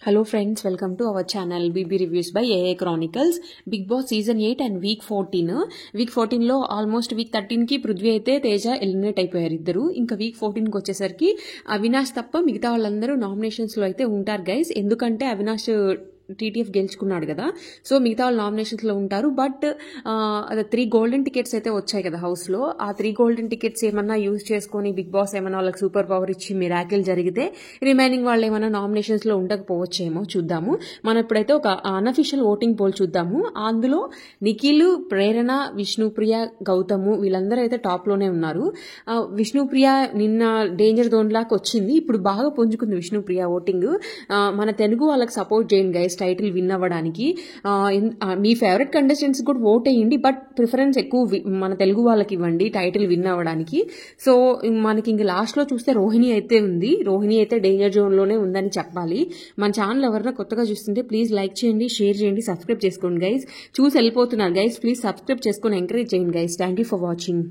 Hello friends, welcome to our channel BB Reviews by AA Chronicles. Big Boss Season 8 and Week 14. Week 14 లో almost week 13 కి పృథ్వీ అయితే Teja eliminate అయిపోయారు ఇద్దరు. ఇంకా week 14 కి వచ్చేసరికి అవినాష్ తప్ప మిగతా వాళ్ళందరూ నామినేషన్స్ లో అయితే ఉంటారు గైస్. ఎందుకంటే అవినాష్ టీటీఎఫ్ గెలుచుకున్నాడు కదా, సో మిగతా వాళ్ళు నామినేషన్స్లో ఉంటారు. బట్ 3 గోల్డెన్ టికెట్స్ అయితే వచ్చాయి కదా హౌస్లో. ఆ 3 గోల్డెన్ టికెట్స్ ఏమన్నా యూజ్ చేసుకొని బిగ్ బాస్ ఏమన్నా వాళ్ళకి సూపర్ పవర్ ఇచ్చి మిరాకిల్ జరిగితే రిమైనింగ్ వాళ్ళు ఏమన్నా నామినేషన్స్లో ఉండకపోవచ్చేమో చూద్దాము. మనం ఇప్పుడైతే ఒక అన్అఫిషియల్ ఓటింగ్ పోల్ చూద్దాము. అందులో నిఖిల్, ప్రేరణ, విష్ణుప్రియ, గౌతమ్ వీళ్ళందరూ అయితే టాప్లోనే ఉన్నారు. విష్ణుప్రియ నిన్న డేంజర్ జోన్ లాగా వచ్చింది, ఇప్పుడు బాగా పుంజుకుంది విష్ణుప్రియ ఓటింగ్. మన తెలుగు వాళ్ళకి సపోర్ట్ చేయండి గైస్ టైటిల్ విన్ అవ్వడానికి. మీ ఫేవరెట్ కంటెస్టెంట్స్ కూడా ఓట్ అయ్యండి, బట్ ప్రిఫరెన్స్ ఎక్కువ మన తెలుగు వాళ్ళకి ఇవ్వండి టైటిల్ విన్ అవ్వడానికి. సో మనకి ఇంక లాస్ట్లో చూస్తే రోహిణి అయితే ఉంది. రోహిణి అయితే డేంజర్ జోన్లోనే ఉందని చెప్పాలి. మన ఛానల్ ఎవరైనా కొత్తగా చూస్తుంటే ప్లీజ్ లైక్ చేయండి, షేర్ చేయండి, సబ్స్క్రైబ్ చేసుకోండి గైస్. చూసి వెళ్ళిపోతున్నారు గైస్, ప్లీజ్ సబ్స్క్రైబ్ చేసుకొని ఎంకరేజ్ చేయండి guys. Thank you for watching.